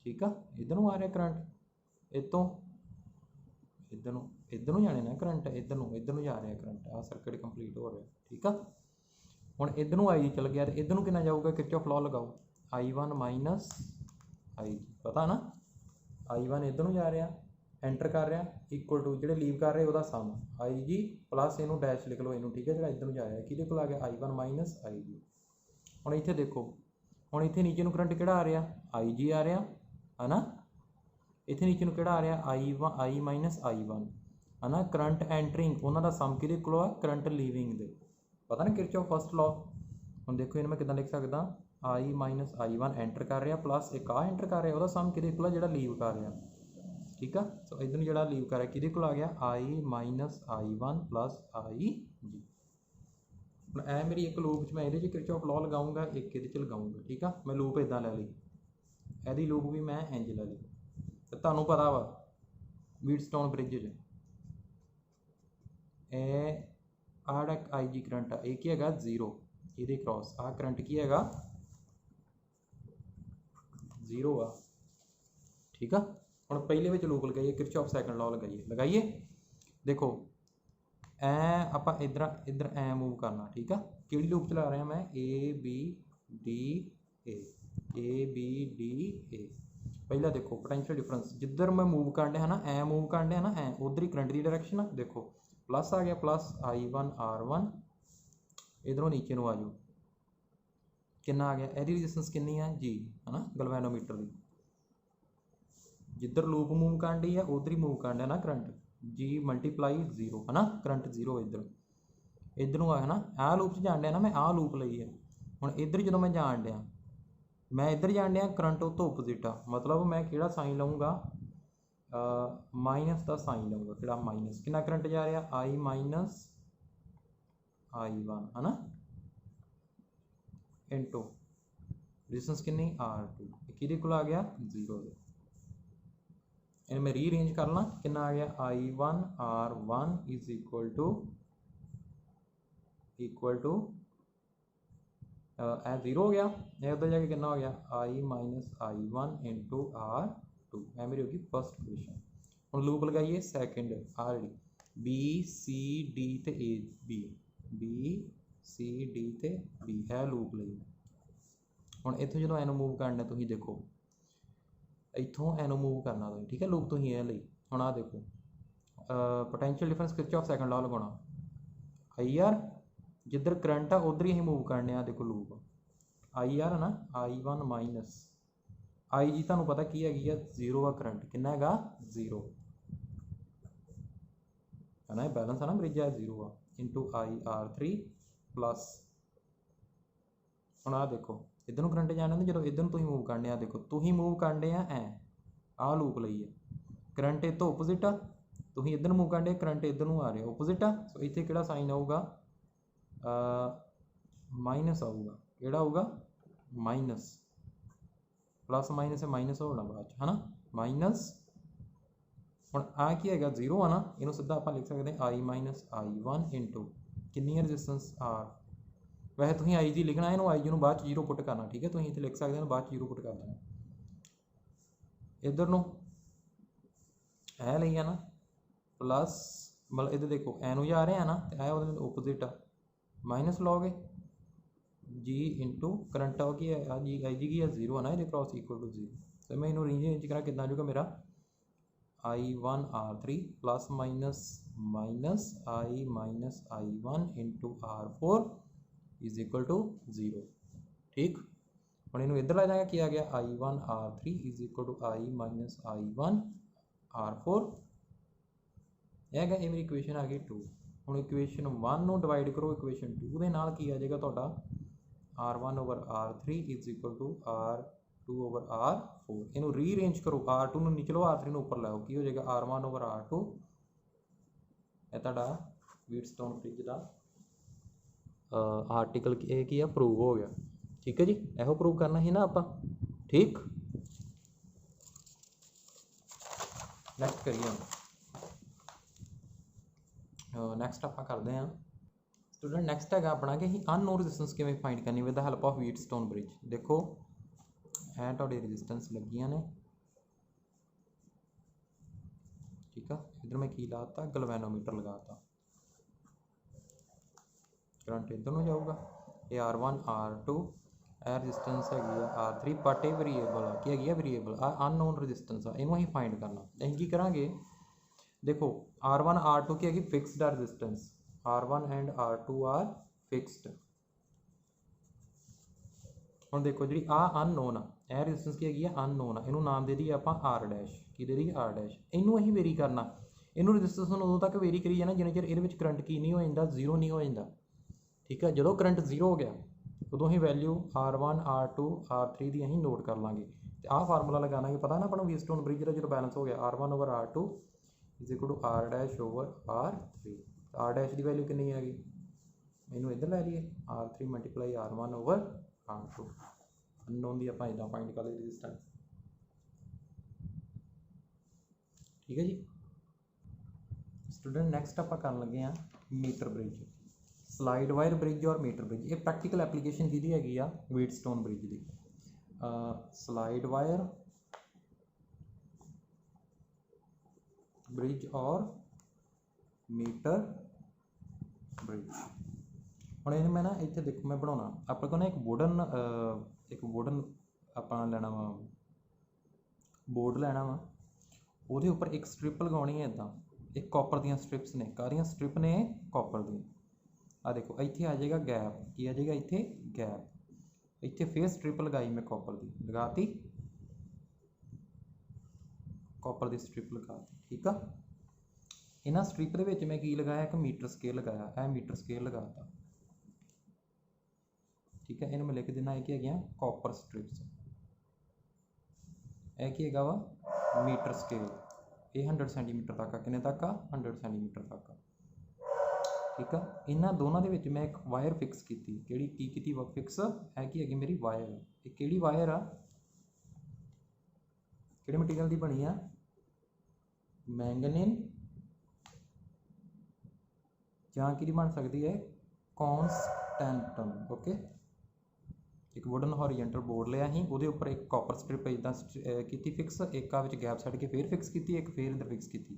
ठीक है, इधर आ रहा करंट इतों, इधर जाने ना करंट, इधर जा रहा करंट, आ सर्किट कंप्लीट हो रहा। ठीक है, हुण इधर आई चल गया, इधर कितना जाऊगा, किरचॉफ लॉ लगाओ, I1 माइनस IG, पता ना I1 इधर जा रहा, एंटर कर रहा, इक्वल टू जो लीव कर रहे वह सम IG प्लस इनू डैश लिख लो इनू। ठीक है, जो इधर जा रहा है कि आ गया I1 माइनस IG। हुण इत्थे देखो, हुण इत्थे नीचे नूं करंट किहड़ा आ रहा, IG आ रहा है ना, इत्थे नीचे नूं किहड़ा आ रहा I माइनस I1 है ना। करंट एंटरिंग उन्हां दा सम किहदे कोल आ, करंट लीविंग दे, पता ना किरचॉफ फर्स्ट लॉ। हुण देखो इन्हूं मैं किदां लिख सकदा, I माइनस I1 एंटर कर रहा प्लस एक आ एंटर कर रहा, वह सम किहदे कोल आ, जिहड़ा लीव कर रहा। ठीक है, सो इधर जो लीव कर रहा कि आ गया I minus I1 plus IG। ਹੁਣ ਐ ਮੇਰੀ ਇੱਕ ਲੂਪ 'ਚ मैं ਇਹਦੇ 'ਚ ਕਿਰਚੋਫ ਲॉ लगाऊंगा, एक ਇਹਦੇ 'ਚ लगाऊंगा। ठीक है, मैं लूप इदां ले ली, ਇਹਦੀ लूप भी मैं इंज ले ली। तो ਤੁਹਾਨੂੰ पता वा व्हीटस्टोन ब्रिज 'ਚ ਇਹ आड़ा IG करंट आ, एक ही हैगा 0, ਇਹਦੇ क्रॉस आ करंट की हैगा 0 आ। ठीक है, हम पहले में लूप लगाइए, किरचॉफ सैकंड लॉ लगाइए। देखो ऐ आप इधर इधर ऐ मूव करना। ठीक है, कि लूप चला रहे हैं मैं ए बी डी ए। पहला देखो पोटेंशियल डिफरेंस, जिधर मैं मूव करने है ना, ऐ मूव करने है ना, ऐ उधर ही करंट की डायरेक्शन। देखो प्लस आ गया, प्लस I1 R1, इधरों नीचे ਨੂੰ आ जाओ, कितना आ गया, ਇਹਦੀ रेजिस्टेंस कितनी है जी, है ना, गलवैनोमीटर की। जिधर लूप मूव कर रही है उधर ही मूव करना ना करंट, जी मल्टीप्लाई 0, है ना, करंट 0 इधर आ, है ना। आ लूप से जान दिया ना, मैं आ लूप ली है। हुण इधर जो मैं जान दिया, मैं इधर जान दिया करंट उस तो ओपोजिट आ, मतलब मैं किहड़ा साइन लऊँगा, माइनस का साइन लऊँगा। किहड़ा माइनस, कितना करंट जा रहा I माइनस I1, है ना, इंटू रेजिस्टेंस कितनी R2, किहदे कोल आ गया 0। मैं रीअरेंज कर ला, कितना आ गया I1 R1 is equal to zero हो गया। ये उधर जाके कितना हो गया I minus I1 into R2, है मेरी होगी फर्स्ट इक्वेशन। हम लूप लगाइए second, already B C D ते ए बी सी डी ते बी है लूप ਲਈ। ਹੁਣ ਇੱਥੋਂ ਜਦੋਂ ਇਹਨੂੰ मूव करना, तुसीं देखो इतों एनू मूव करना तुम। ठीक है, लूप तुम ये ली। हम आ देखो potential difference Kirchhoff second law लगाना, IR जिधर करंट आ उधर ही मूव करने। आ देखो लूप IR है ना, I1 माइनस IG तुहानूं पता की हैगी आ 0 आ करंट, कितना हैगा 0, है ना, बैलेंस है ना ब्रिज है 0 आ, इंटू IR3 प्लस। हम आ देखो इधर करंट जाने, जो इधर तुम मूव करने। आ देखो तुम मूव करने आ लूप ली है, करंट इतों ओपोजिट आ, तुम इधर मूव करने, करंट इधर आ रहा ओपोजिट आ। सो इतने कि साइन आऊगा माइनस आऊगा, कि आऊगा माइनस, प्लस माइनस माइनस होना बाद, है ना, माइनस। हम आ की है 0 है ना, इनू सीधा आप लिख सकते हैं I माइनस I1 इंटू कितनी है रेजिस्टेंस R। वैसे तुम IG लिखना है, IG बाद 0 पुट करना। ठीक है, तुम इतने लिख सकते हो, बाद 0 पुट कर देना। इधर नो ऐ ली है ना, प्लस मतलब इधर देखो एनू जा रहे हैं ना, तो ऐ ओपोजिट आ, माइनस लॉगे जी इंटू करंट की है जी IG की है 0 है ना, ये क्रॉस इक्वल टू 0। तो मैं इन्हों रीअरेंज करा कितना जो मेरा I1 R3 plus minus minus I minus I1 into R4 is equal to 0। ठीक, हम इन्हू इधर ला जाएगा, कि आ गया I1 R3 is equal to I minus I1 R4, यह है मेरी इक्वेशन आ गई 2। हम इक्वेशन 1 को डिवाइड करो इक्वेशन 2 के नाल, की आ जाएगा तुहाडा R1 over R3 is equal to R2 over R4। इनू रीअरेंज करो, R2 ਨੂੰ नीचे लो, R3 ਨੂੰ ऊपर लाओ, की हो जाएगा R1 ओवर R2। यह तुहाडा व्हीटस्टोन ब्रिज का आर्टिकल ये की है प्रूव हो गया। ठीक है जी, यहो प्रूव करना ही ना आप। ठीक, नैक्सट करिए, नैक्सट आप करते हैं स्टूडेंट। नैक्सट है अपना कि अननोन रेजिस्टेंस किवें फाइंड करनी with the help of Wheatstone bridge. देखो ऐ तुहाडी रेजिस्टेंस लगियां ने। ठीक है, इधर मैं की लाता गलवैनोमीटर लगाता, करंट इधर में जाऊगा, ये R1 R2 ए रजिस्टेंस हैगी R3 बट ये वेरीएबल आ, की है वेरीएबल आ अननोन रजिस्टेंस आ, इनू असीं फाइंड करना। असीं की करांगे, देखो R1 R2 की हैगी fixed resistance, R1 and R2 are fixed. हुण देखो जी आ अननोन आ, ए रजिस्टेंस की हैगी अननोन आ, इनू नाम दे दी आपां R डैश, की दे दी R डैश। इनू असीं वेरी करना, इनू रजिस्टेंस नूं उदों तक वेरी करी जाना जिन्ने चिर इहदे विच करंट की नहीं हो जांदा, 0 नहीं हो जांदा। ठीक है, जो करंट 0 हो गया उदों ही वैल्यू R1 R2 R3 की अं नोट कर लाँगे। तो आह फार्मूला लगाना कि पता ना अपना व्हीटस्टोन ब्रिज का जो बैलेंस हो गया R1 over R2 is equal to R dash over R3। R dash की वैल्यू कितनी हैगी ਇਹਨੂੰ ਇੱਧਰ ਲੈ ਲਈਏ R3 multiply R1 over R2 unknown ਦੀ ਆਪਾਂ ਇੱਦਾਂ ਫਾਈਂਡ ਕਰ ਲਈ ਰੈਜ਼ਿਸਟੈਂਸ। ਠੀਕ ਹੈ ਜੀ ਸਟੂडेंट ਨੈਕਸਟ ਆਪਾਂ ਕਰਨ ਲੱਗੇ ਆ metre bridge slide wire bridge ਔਰ ਮੀਟਰ ਬ੍ਰਿਜ। ਇਹ ਪ੍ਰੈਕਟੀਕਲ ਐਪਲੀਕੇਸ਼ਨ ਕਿਹਦੀ ਹੈਗੀ ਆ ਵੀਟਸਟੋਨ ਬ੍ਰਿਜ ਦੀ। ਸਲਾਈਡ ਵਾਇਰ ब्रिज और मीटर ब्रिज। ਹੁਣ ਇਹਨੂੰ मैं ना इतने देखो मैं बनाना अपने को ना एक वुडन अपना लेना वा बोर्ड लेना वा ਉਹਦੇ ਉੱਪਰ एक स्ट्रिप लगानी है इदा एक कॉपर ਦੀਆਂ स्ट्रिप्स ने कारियां स्ट्रिप ने कॉपर दी आ देखो ਇੱਥੇ आ जाएगा गैप की आ जाएगा ਇੱਥੇ गैप ਇੱਥੇ फिर स्ट्रिप लगाई मैं कॉपर दी लगाती कॉपर की स्ट्रिप लगाती। ठीक है इन्होंने स्ट्रिप के मैं की लगाया एक मीटर स्केल लगाया यह मीटर स्केल लगाता। ठीक है इन्हें मैं लिख देना है कि है कॉपर स्ट्रिप्स यह की है वा मीटर स्केल ये 100 सेंटीमीटर तक आ किन्ने तक आ 100 सेंटीमीटर तक आ। ठीक है इन्होंने दोनों के मैं एक वायर फिक्स की फिक्स है कि है मेरी वायर ये कि वायर आ कि मटीरियल की बनी है मैंगनीन ਜਾਂ की बन सकती है कॉन्सटेंटम। ओके एक वुडन हॉरिजेंटल बोर्ड लिया ही वो उपर एक कॉपर स्ट्रिप इदा की फिक्स एक गैप छड्ड के फिर फिक्स की एक फिर इधर फिक्स की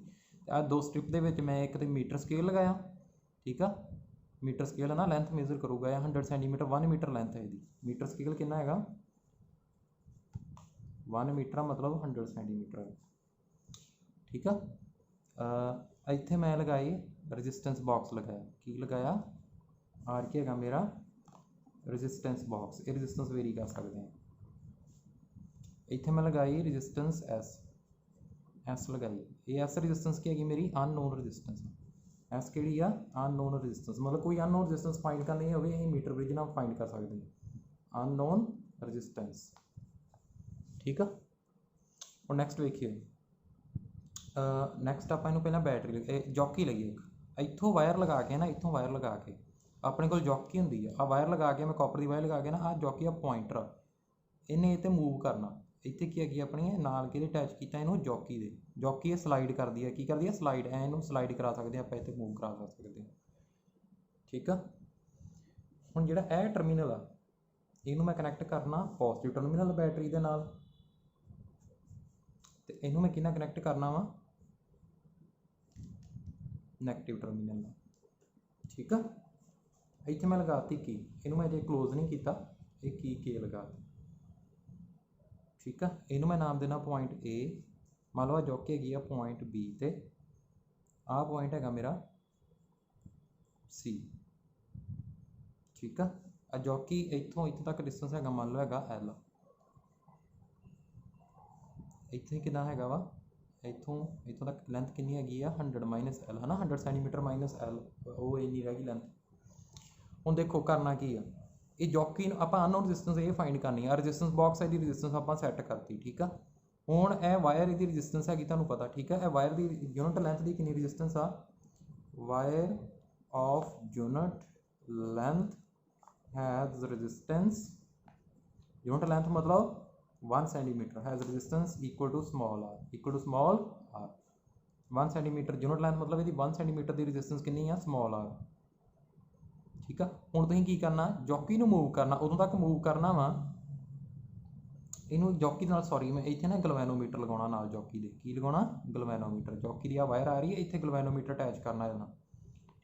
आ दो स्ट्रिप के मैं एक मीटर स्केल लगाया। ठीक है मीटर स्केल है ना लेंथ मेजर करूँगा 100 सेंटीमीटर 1 मीटर लेंथ है इसकी मीटर स्केल कितना है 1 मीटर मतलब 100 सेंटीमीटर है। ठीक है इत्थे मैं लगाई रजिस्टेंस बॉक्स लगाया की लगाया आर के है मेरा रजिस्टेंस बॉक्स ये रजिस्टेंस वेरी कर सकते हैं। इत्थे मैं लगाई रजिस्टेंस एस लगाई ये एस रजिस्टेंस की है मेरी अननोन रजिस्टेंस एस कि अननोन रजिस्टेंस मतलब कोई अननोन रजिस्टेंस फाइंड करनी हो मीटर ब्रिज नाल फाइंड कर सकते हैं अननोन रजिस्टेंस। ठीक है और नैक्सट देखिए नैक्सट आप पहला बैटरी जॉकी लगी एक इतों वायर लगा के ना इतों वायर लगा के अपने को जॉकी होंगी है आ वायर लगा के मैं कॉपर की वायर लगा के ना आ जॉकी आ पॉइंटर इन्हें ये मूव करना इतने की है अपनी नाल के अटैच किया इनू जॉकी दे जॉकी ये स्लाइड कर दी है की करती है स्लाइड इनू स्लाइड करा सकते हैं आप इतने मूव करा सकते हैं। ठीक है हुण जिहड़ा यह टर्मीनल आ इनू मैं कनैक्ट करना पॉजिटिव टर्मीनल बैटरी के नाल ते इनू मैं किहनां कनैक्ट करना वा नैगेटिव टर्मीनल। ठीक है इत्थे मैं लगाती की इनू मैं अजे क्लोज नहीं किया ये की के लगाती। ठीक है इनू मैं नाम देना पॉइंट ए मान लो जॉकी हैगी पॉइंट बी ते आ पॉइंट है मेरा सी। ठीक है आ जॉकी इतों इतों तक डिस्टेंस है मान लो है एल इतने कितना है वा इतों इतों तक लेंथ कितनी हैगी 100 माइनस एल है ना 100 सेंटीमीटर माइनस एल वो इन्नी रह गई लेंथ। हुण देखो करना की है ये जॉकी आप अननोन रजिस्टेंस ये फाइंड करनी है रजिस्टेंस बॉक्स है रजिस्टेंस आप सैट करती। ठीक है हुण यह वायर की रजिस्टेंस हैगी तुहानूं पता। ठीक है यह वायर की यूनिट लेंथ की कितनी रजिस्टेंस आ wire of unit length has resistance unit length मतलब 1 centimetre has resistance equal to small R 1 centimetre unit length मतलब ये 1 सेंटीमीटर की रजिस्टेंस कितनी है स्मॉल आर। ठीक है हुण तुसीं की करना जॉकी नूं मूव करना उदों तक मूव करना वा इनू जॉकी नाल सॉरी मैं इत्थे ना गलवैनोमीटर लगाउणा नाल जॉकी दे की लगाउणा गलवैनोमीटर जॉकी दी आ वायर आ रही है इत्थे गलवैनोमीटर अटैच करना इहदा।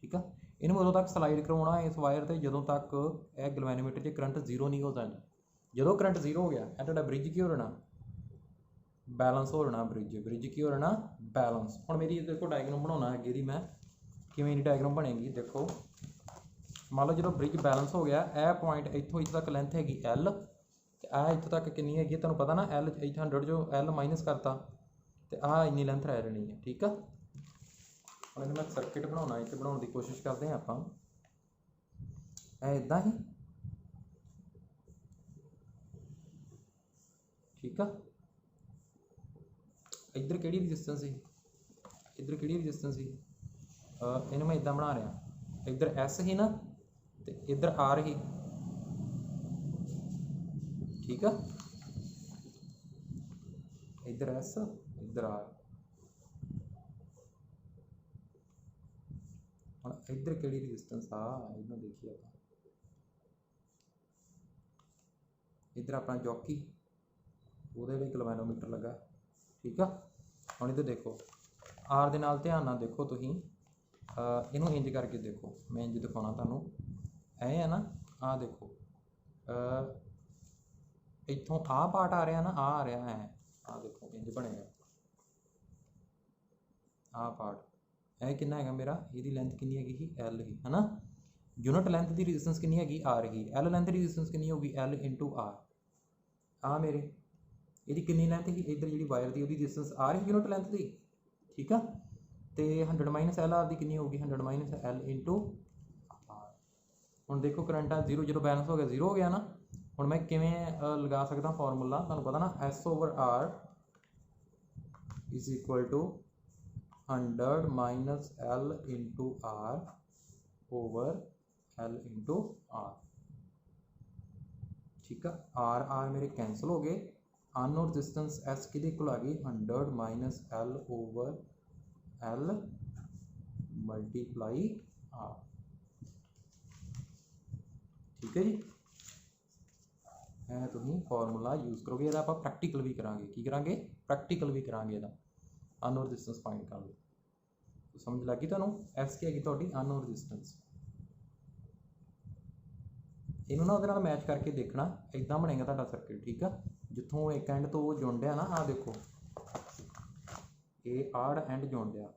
ठीक है इनू उदों तक स्लाइड करवाउणा इस वायर ते जदों तक यह गलवैनोमीटर 'च करंट 0 नहीं हो जाता। जो करंट 0 हो गया यह तुहाडा ब्रिज की हो जाना बैलेंस हो जाना ब्रिज की हो जाना बैलेंस। हुण मेरी देखो डायग्राम बनाना है जी मैं किवें दी डायग्राम बनेगी देखो मान लो जो ब्रिज बैलेंस हो गया यह पॉइंट इतों इतों तक लेंथ हैगी एल आ इतों तक कितनी हैगी तुहानूं पता ना एल इत्थे 100 जो एल माइनस करता तो आ इन्नी लेंथ रह जानी है। ठीक है हुण इहनूं मैं सर्किट बनाउणा इत्थे बनाउण की कोशिश करते हैं आपां इदां ही। ठीक है इधर कि रजिस्टेंस ही इधर कि रजिस्टेंस ही इन्हूं मैं इदां बना रहा इधर एस ही ना तो इधर आर ही, ठीक है, इधर एस इधर आर। हम इधर कि रजिस्टेंस आ इनू देखिए आप, इधर अपना जॉकी वो गलवैनोमीटर लगा, ठीक है। हम इधर देखो आर दे नाल ध्यान नाल देखो तुसीं, इनू इंज करके देखो, मैं इंज दिखाना तुहानूं, ऐ है ना, आ देखो इत्थों आ पार्ट आ रहा ना, आ रहा है, आ देखो इंज बनेगा, आ पार्ट है कितना है मेरा, ये लेंथ कितनी हैगी एल ही, है ना। यूनिट लेंथ की रजिस्टेंस कितनी हैगी आर ही, एल लेंथ की रजिस्टेंस कितनी होगी एल इंटू आर। आ मेरे ये कितनी लेंथ ही इधर जी वायर की रजिस्टेंस आर ही यूनिट लेंथ की, ठीक है। तो 100 माइनस एल आर की कितनी होगी 100 माइनस एल इंटू आर। हुण देखो करंट आ 0 0 बैलेंस हो गया, 0 हो गया ना। हुण मैं किवें लगा सकदा फॉर्मूला, तुहानूं पता ना S over R is equal to 100 minus L into R over L into R, ठीक है। आर आर मेरे कैंसल हो गए, अननोन रजिस्टेंस एस कि इक्वल आ गई 100 minus L over L multiply R, ठीक है जी। है तुम फॉर्मूला यूज़ करोगे, ये आप प्रैक्टिकल भी करांगे, की करांगे प्रैक्टिकल भी करांगे, ये अननोन रजिस्टेंस फाइंड कर लो। तो समझ लगी तुहानूं, एस की हैगी तुहाडी अननोन रजिस्टेंस। इनू ना उहदे नाल मैच करके देखना, इदां बनेगा तुहाडा सर्किट, ठीक है। जिथों एक एंड तो जुड़ रहा ना, आ देखो ये आड़ एंड जुड़ रहा,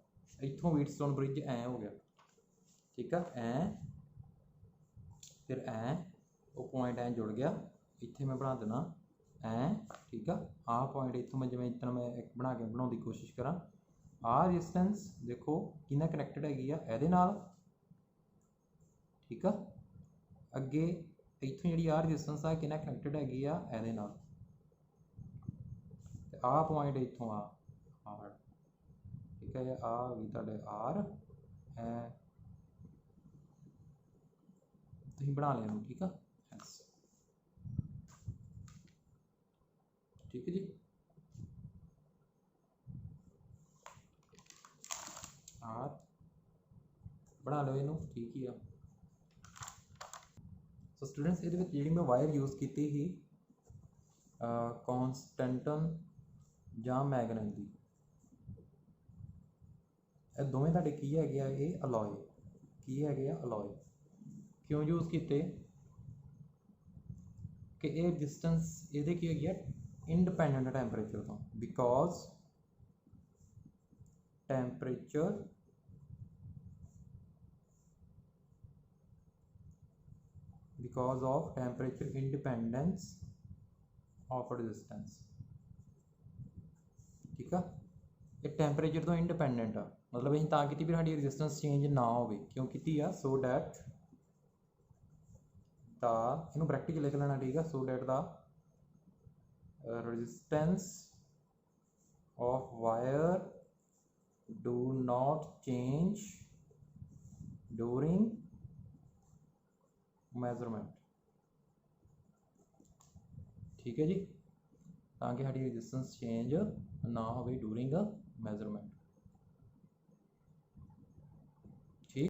इत्थों व्हीटस्टोन ब्रिज ऐ हो गया, ठीक है, ऐ फिर ऐ वो पॉइंट ऐ जुड़ गया, इत्थे मैं बना देना ऐ, ठीक है। आ पॉइंट इत्थों मैं जिवें इतना मैं एक बना के बनाने की कोशिश करा, आ रजिस्टेंस देखो किन्ना कनैक्टेड हैगी आ इहदे नाल, ठीक है। अगे इत्थों जिहड़ी आ रजिस्टेंस आ किन्ना कनैक्टेड हैगी आ इहदे नाल, ते आ पॉइंट इत्थों आ आर, ठीक है, आ गई तुहाडे आर, तुसीं बना लिया ठीक है एस, ठीक है जी। आर बना लो इनू, ठीक ही आ। सो स्टूडेंट्स ये जी मैं वायर यूज़ की ही कॉन्सटेंटन ਜਾਂ मैगनेट की, ਇਹ ਦੋਵੇਂ ਤੁਹਾਡੇ ਕੀ ਹੈਗੇ ਆ, ਇਹ ਅਲੋਏ ਕੀ ਹੈਗੇ ਆ, ਅਲੋਏ ਕਿਉਂ ਯੂਜ਼ ਕੀਤੇ ਕਿ ਇਹ ਡਿਸਟੈਂਸ ਇਹਦੇ ਕੀ ਹੈਗੀ ਆ ਇੰਡੀਪੈਂਡੈਂਟ ਟੈਂਪਰੇਚਰ ਤੋਂ, because temperature because of temperature independence of resistance, ठीक है। ये टैंपरेचर तो इंडिपेंडेंट आ, मतलब अं तां की भी साड़ी रजिस्टेंस चेंज ना हो, क्यों की आ, सो डैट द इनू प्रैक्टिकल लिख लेना, ठीक है, so that the resistance of wire do not change during measurement, ठीक है जी, ताकि साड़ी रजिस्टेंस चेंज ना हो ड्यूरिंग मेजरमेंट।